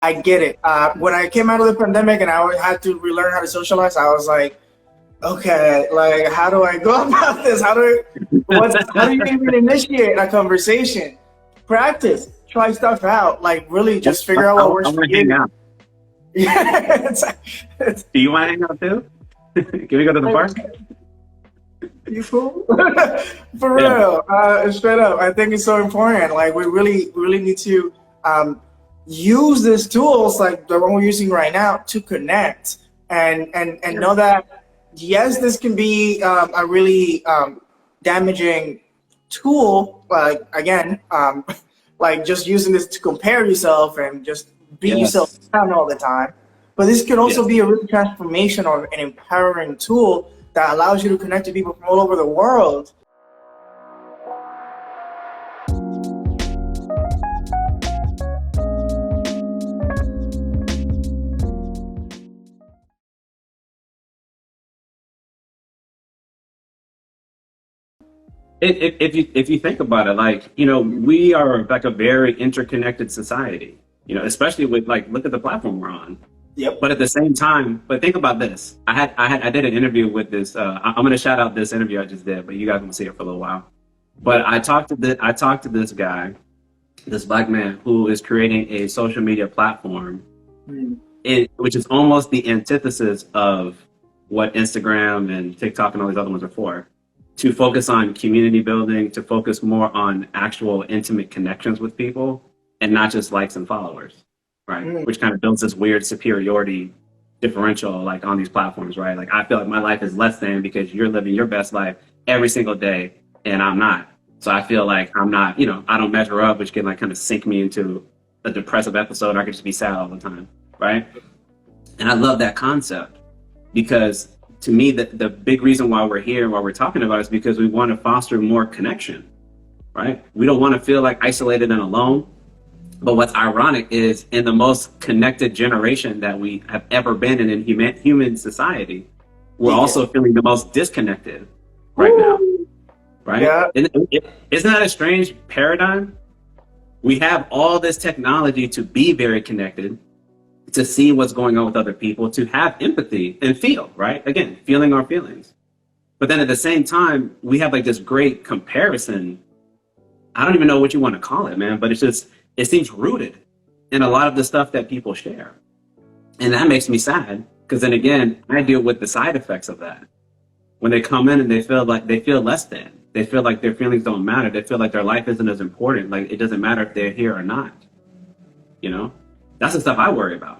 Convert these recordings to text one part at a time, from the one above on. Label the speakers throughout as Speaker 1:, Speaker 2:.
Speaker 1: I get it. When I came out of the pandemic and I had to relearn how to socialize, I was like, okay, like, how do I go about this? How do you even initiate a conversation? Practice, try stuff out, like really just figure out
Speaker 2: I,
Speaker 1: what
Speaker 2: I
Speaker 1: works for
Speaker 2: want to hang
Speaker 1: you.
Speaker 2: out.
Speaker 1: Yeah, it's
Speaker 2: Do you want to hang out too? Can we go to the park?
Speaker 1: like, you cool? For
Speaker 2: Yeah.
Speaker 1: real, straight up. I think it's so important. Like really need to use these tools like the one we're using right now to connect and know that yes, this can be a really damaging tool. Like again, like just using this to compare yourself and just beat yourself
Speaker 2: Yes.
Speaker 1: down all the time. But this can also
Speaker 2: Yes.
Speaker 1: be a really transformational and empowering tool that allows you to connect to people from all over the world.
Speaker 2: If you think about it, like, we are like a very interconnected society, especially with, like, look at the platform we're on.
Speaker 1: Yep.
Speaker 2: But at the same time, but think about this. I did an interview with this. I'm going to shout out this interview I just did, but you guys can see it for a little while. But I talked to this guy, this black man who is creating a social media platform,
Speaker 1: Mm.
Speaker 2: which is almost the antithesis of what Instagram and TikTok and all these other ones are for. To focus on community building, to focus more on actual intimate connections with people, and not just likes and followers, right?
Speaker 1: Mm.
Speaker 2: Which kind of builds this weird superiority differential, like, on these platforms, right? Like, I feel like my life is less than because you're living your best life every single day and I'm not. So I feel like I'm not, I don't measure up, which can, like, kind of sink me into a depressive episode. I could just be sad all the time, right? And I love that concept because, to me, the big reason why we're here and why we're talking about it is because we want to foster more connection, right? We don't want to feel like isolated and alone. But what's ironic is, in the most connected generation that we have ever been in human society, we're also feeling the most disconnected right now, right?
Speaker 1: Yeah.
Speaker 2: Isn't that a strange paradigm? We have all this technology to be very connected, to see what's going on with other people, to have empathy and feel, right? Again, feeling our feelings. But then at the same time, we have, like, this great comparison. I don't even know what you want to call it, man, but it seems rooted in a lot of the stuff that people share. And that makes me sad because, then again, I deal with the side effects of that. When they come in and they feel less than, they feel like their feelings don't matter. They feel like their life isn't as important. Like, it doesn't matter if they're here or not. That's the stuff I worry about.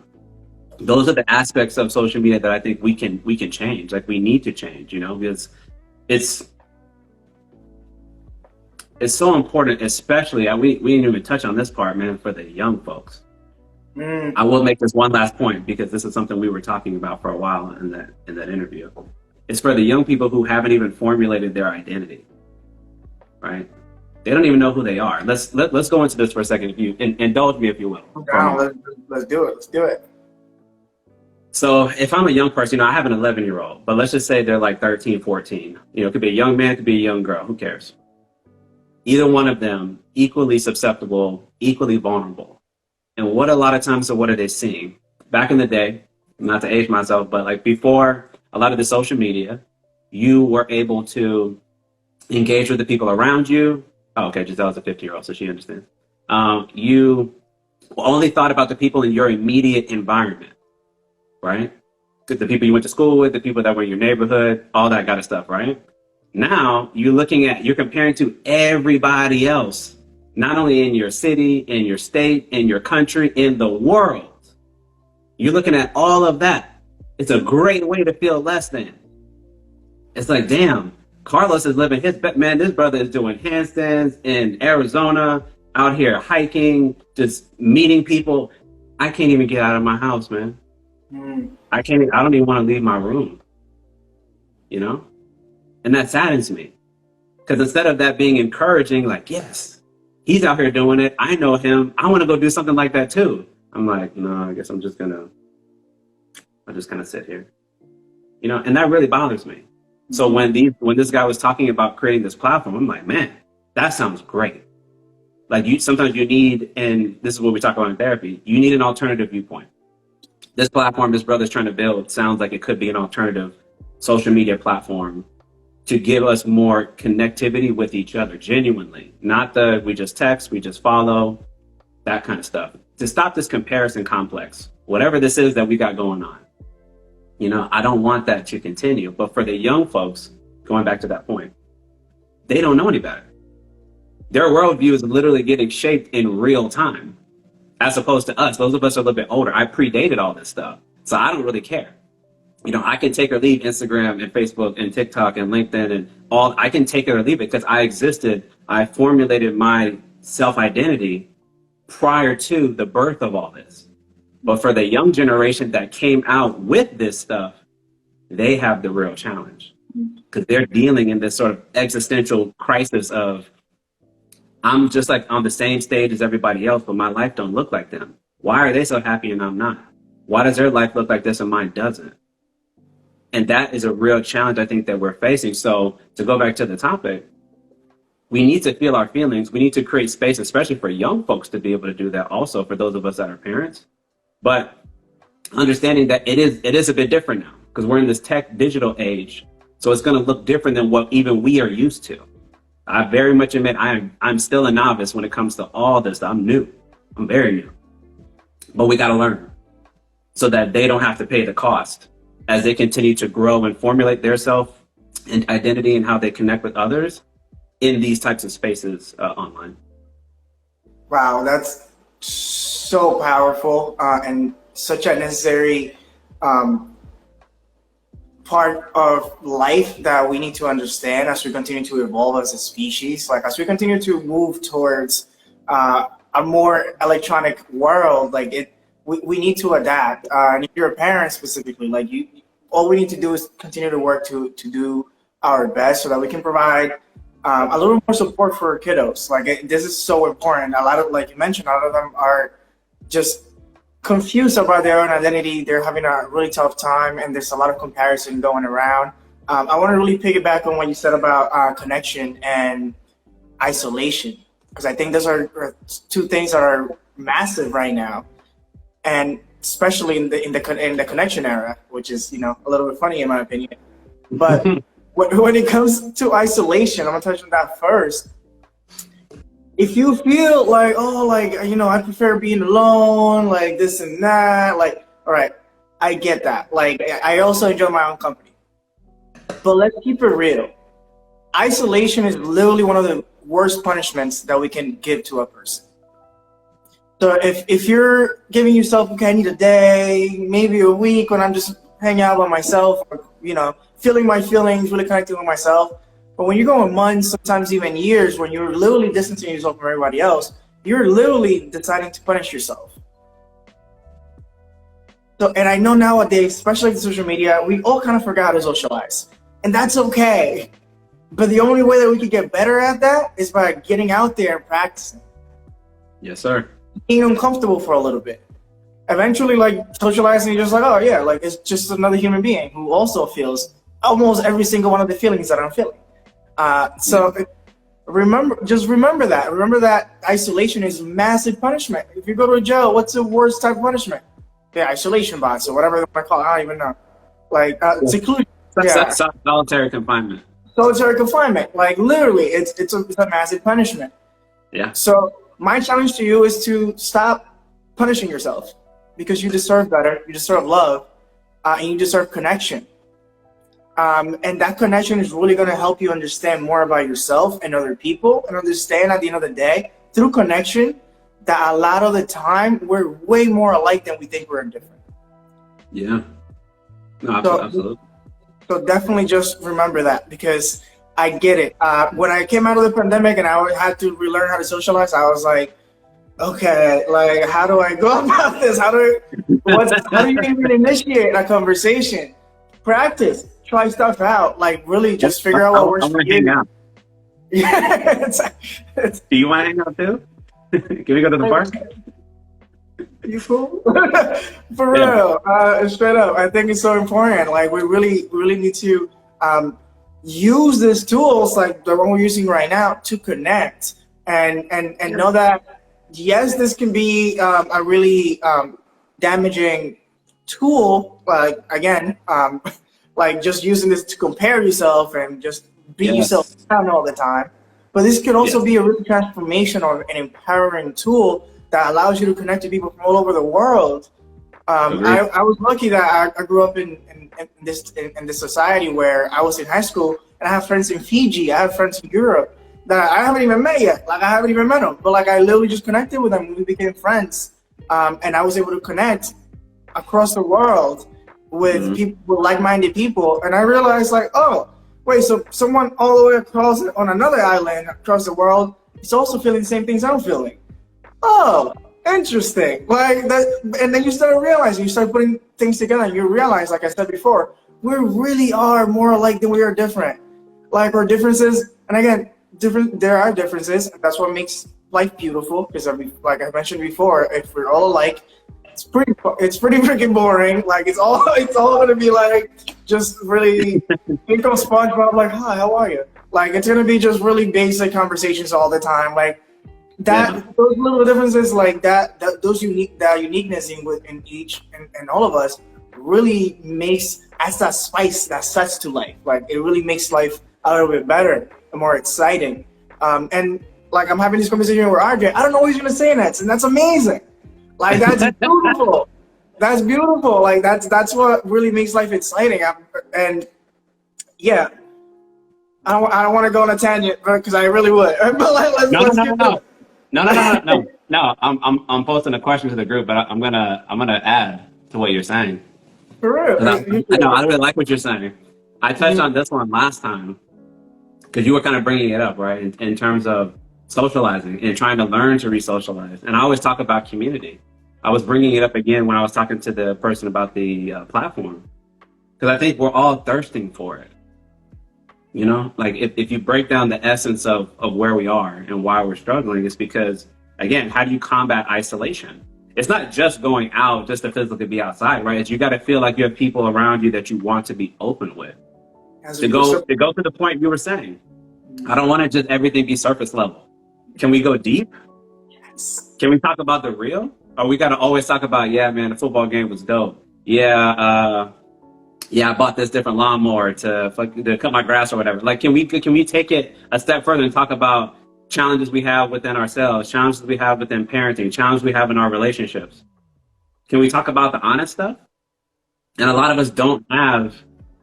Speaker 2: Those are the aspects of social media that I think we can change. Like, we need to change, because it's so important, especially, we didn't even touch on this part, man, for the young folks.
Speaker 1: Mm.
Speaker 2: I will make this one last point because this is something we were talking about for a while in that interview. It's for the young people who haven't even formulated their identity, right? They don't even know who they are. Let's go into this for a second. If you indulge me, if you will.
Speaker 1: Let's do it. Let's do it.
Speaker 2: So if I'm a young person, I have an 11-year-old, but let's just say they're like 13, 14. It could be a young man, it could be a young girl. Who cares? Either one of them, equally susceptible, equally vulnerable. And what are they seeing? Back in the day, not to age myself, but like before a lot of the social media, you were able to engage with the people around you. Oh, okay, Giselle's a 50-year-old, so she understands. You only thought about the people in your immediate environment, right? The people you went to school with, the people that were in your neighborhood, all that kind of stuff, right? Now you're comparing to everybody else, not only in your city, in your state, in your country, in the world. You're looking at all of that. It's a great way to feel less than. It's like, damn, Carlos is living his best. Man, this brother is doing handstands in Arizona, out here hiking, just meeting people. I can't even get out of my house, man.
Speaker 1: Mm.
Speaker 2: I don't even want to leave my room, And that saddens me. Because instead of that being encouraging, like, yes, he's out here doing it. I know him. I want to go do something like that too. I'm like, no, I guess I'll just kind of sit here, and that really bothers me. So when this guy was talking about creating this platform, I'm like, man, that sounds great. Like sometimes you need, and this is what we talk about in therapy, you need an alternative viewpoint. This platform this brother's trying to build sounds like it could be an alternative social media platform to give us more connectivity with each other, genuinely. Not the we just text, we just follow, that kind of stuff. To stop this comparison complex, whatever this is that we got going on. You know, I don't want that to continue. But for the young folks, going back to that point, they don't know any better. Their worldview is literally getting shaped in real time, as opposed to us. Those of us are a little bit older. I predated all this stuff, so I don't really care. You know, I can take or leave Instagram and Facebook and TikTok and LinkedIn and all. I can take it or leave it because I existed. I formulated my self-identity prior to the birth of all this. But for the young generation that came out with this stuff, they have the real challenge because they're dealing in this sort of existential crisis of, I'm just like on the same stage as everybody else, but my life don't look like them. Why are they so happy and I'm not? Why does their life look like this and mine doesn't? And that is a real challenge, I think, that we're facing. So to go back to the topic, we need to feel our feelings. We need to create space, especially for young folks, to be able to do that also for those of us that are parents. But understanding that it is a bit different now because we're in this tech digital age. So it's going to look different than what even we are used to. I very much admit I'm still a novice when it comes to all this. I'm new. I'm very new. But we got to learn so that they don't have to pay the cost as they continue to grow and formulate their self and identity and how they connect with others in these types of spaces online.
Speaker 1: Wow, that's so powerful and such a necessary part of life that we need to understand as we continue to evolve as a species. Like as we continue to move towards a more electronic world, like we need to adapt. And if you're a parent specifically, like all we need to do is continue to work to do our best so that we can provide a little more support for kiddos. Like this is so important. A lot of, like you mentioned, a lot of them are just confused about their own identity. They're having a really tough time, and there's a lot of comparison going around. I want to really piggyback on what you said about connection and isolation, because I think those are two things that are massive right now, and especially in the connection era, which is, you know, a little bit funny in my opinion. But when it comes to isolation, I'm gonna touch on that first. If you feel like, oh, like, you know, I prefer being alone, like this and that, like, all right, I get that. Like, I also enjoy my own company. But let's keep it real. Isolation is literally one of the worst punishments that we can give to a person. So if you're giving yourself, okay, I need a day, maybe a week when I'm just hanging out by myself, or, you know, feeling my feelings, really connecting with myself. But when you're going months, sometimes even years, when you're literally distancing yourself from everybody else, you're literally deciding to punish yourself. So, and I know nowadays, especially with social media, we all kind of forgot how to socialize. And that's okay. But the only way that we could get better at that is by getting out there and practicing.
Speaker 2: Yes, sir.
Speaker 1: Being uncomfortable for a little bit. Eventually, like, socializing, you're just like, oh yeah, like it's just another human being who also feels almost every single one of the feelings that I'm feeling. So remember that isolation is massive punishment. If you go to a jail, what's the worst type of punishment? Yeah, isolation box or whatever they want to call it. I don't even know. Like seclusion. Yeah.
Speaker 2: Solitary confinement.
Speaker 1: Solitary confinement. Like literally, it's a massive punishment.
Speaker 2: Yeah.
Speaker 1: So my challenge to you is to stop punishing yourself, because you deserve better. You deserve love, and you deserve connection. And that connection is really going to help you understand more about yourself and other people, and understand at the end of the day, through connection, that a lot of the time we're way more alike than we think we're different.
Speaker 2: Yeah. No, absolutely.
Speaker 1: So definitely just remember that, because I get it. When I came out of the pandemic and I had to relearn how to socialize, I was like, okay, like, how do I go about this? How do you even initiate a conversation? Practice. Try stuff out, like really just figure out what works for you. Yeah.
Speaker 2: Do you want to hang out too? Can we go to the park?
Speaker 1: You cool? For real, straight up. I think it's so important. Like we really need to use these tools, like the one we're using right now, to connect and know that yes, this can be a really damaging tool. Like again, like just using this to compare yourself and just beat yourself down all the time. But this can also be a really transformational and empowering tool that allows you to connect to people from all over the world. I was lucky that I grew up in this society where I was in high school, and I have friends in Fiji, I have friends in Europe that I haven't even met yet. Like I haven't even met them, but like I literally just connected with them. We became friends, and I was able to connect across the world with people, with like-minded people, and I realized like, oh, wait, so someone all the way across on another island across the world is also feeling the same things I'm feeling. Oh, interesting. Like that, and then you start realizing, you start putting things together, and you realize, like I said before, we really are more alike than we are different. Like our differences, and again, there are differences, and that's what makes life beautiful. Because like I mentioned before, if we're all alike, it's pretty freaking boring. Like it's all gonna be like just really think of SpongeBob, like, hi, how are you? Like it's gonna be just really basic conversations all the time. Like that, those little differences, like those uniqueness in each and all of us really adds that spice, that touch to life. Like it really makes life a little bit better and more exciting. And like I'm having this conversation with RJ, I don't know what he's gonna say next, and that's amazing. Like that's beautiful. That's beautiful. Like that's what really makes life exciting. And yeah, I don't want to go on a tangent because I really would. But like,
Speaker 2: No. I'm posting a question to the group, but I'm gonna add to what you're saying.
Speaker 1: For real.
Speaker 2: I really like what you're saying. I touched on this one last time because you were kind of bringing it up, right? In terms of socializing and trying to learn to re-socialize. And I always talk about community. I was bringing it up again when I was talking to the person about the platform, because I think we're all thirsting for it. You know, like if you break down the essence of where we are and why we're struggling, it's because, again, how do you combat isolation? It's not just going out just to physically be outside, right? It's you got to feel like you have people around you that you want to be open with. To go to the point you were saying, I don't want to just everything be surface level. Can we go deep?
Speaker 1: Yes.
Speaker 2: Can we talk about the real? Or we got to always talk about, yeah, man, the football game was dope. Yeah, I bought this different lawnmower to cut my grass or whatever. Like, can we take it a step further and talk about challenges we have within ourselves, challenges we have within parenting, challenges we have in our relationships? Can we talk about the honest stuff? And a lot of us don't have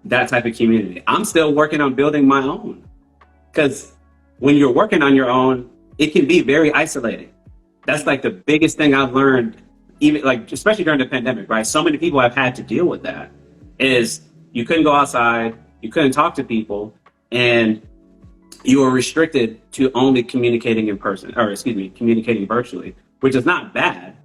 Speaker 2: that type of community. I'm still working on building my own, because when you're working on your own, it can be very isolating. That's like the biggest thing I've learned, even like, especially during the pandemic, right? So many people have had to deal with that. Is you couldn't go outside, you couldn't talk to people, and you were restricted to only communicating communicating virtually, which is not bad.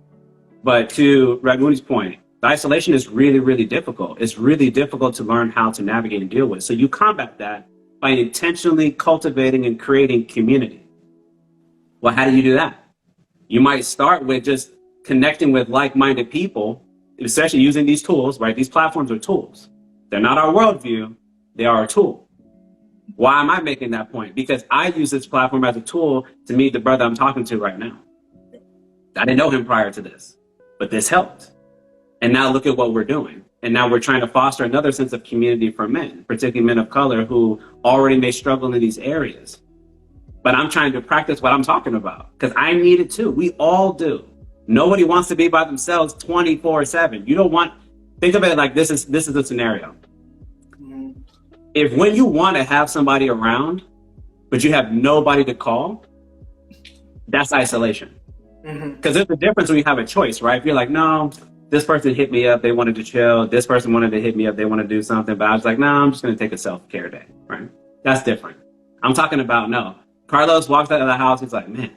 Speaker 2: But to Raguni's point, the isolation is really, really difficult. It's really difficult to learn how to navigate and deal with. So you combat that by intentionally cultivating and creating community. Well, how do you do that? You might start with just connecting with like-minded people, especially using these tools, right? These platforms are tools. They're not our worldview, they are a tool. Why am I making that point? Because I use this platform as a tool to meet the brother I'm talking to right now. I didn't know him prior to this, but this helped. And now look at what we're doing. And now we're trying to foster another sense of community for men, particularly men of color who already may struggle in these areas. But I'm trying to practice what I'm talking about, because I need it too. We all do. Nobody wants to be by themselves 24/7. You don't want, think of it like this is the scenario. If when you want to have somebody around, but you have nobody to call, that's isolation. Because there's a difference when you have a choice, right? If you're like, no, this person hit me up, they wanted to chill. This person wanted to hit me up, they want to do something. But I was like, no, I'm just going to take a self-care day, right? That's different. I'm talking about, no. Carlos walks out of the house, he's like, man,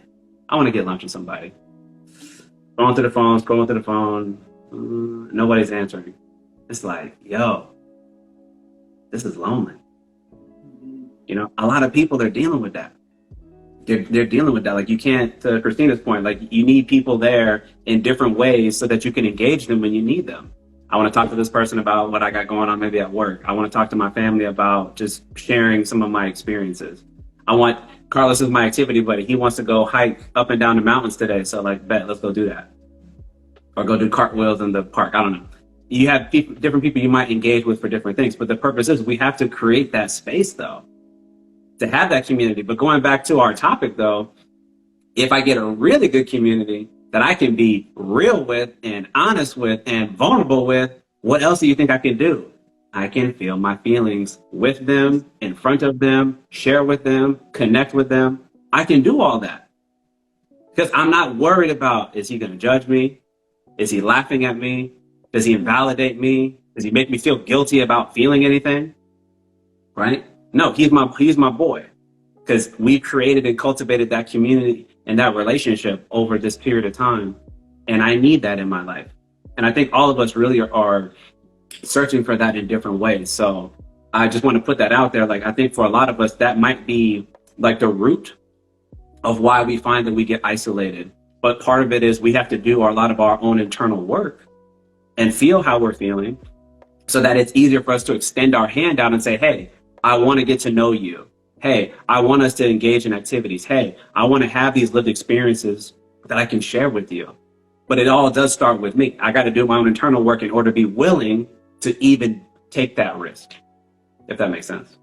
Speaker 2: I want to get lunch with somebody. Scrolling through the phone, nobody's answering. It's like, yo, this is lonely. You know, a lot of people are dealing with that. They're dealing with that. Like, you can't, to Christina's point, like, you need people there in different ways so that you can engage them when you need them. I want to talk to this person about what I got going on maybe at work. I want to talk to my family about just sharing some of my experiences. I want Carlos is my activity buddy. He wants to go hike up and down the mountains today. So like, bet, let's go do that. Or go do cartwheels in the park. I don't know. You have different people you might engage with for different things. But the purpose is we have to create that space though, to have that community. But going back to our topic though, if I get a really good community that I can be real with and honest with and vulnerable with, what else do you think I can do? I can feel my feelings with them, in front of them, share with them, connect with them. I can do all that because I'm not worried about, is he going to judge me? Is he laughing at me? Does he invalidate me? Does he make me feel guilty about feeling anything? Right? No, he's my boy, because we created and cultivated that community and that relationship over this period of time. And I need that in my life. And I think all of us really are searching for that in different ways. So I just want to put that out there. Like, I think for a lot of us, that might be like the root of why we find that we get isolated. But part of it is we have to do a lot of our own internal work and feel how we're feeling so that it's easier for us to extend our hand out and say, hey, I want to get to know you. Hey, I want us to engage in activities. Hey, I want to have these lived experiences that I can share with you. But it all does start with me. I got to do my own internal work in order to be willing to even take that risk, if that makes sense.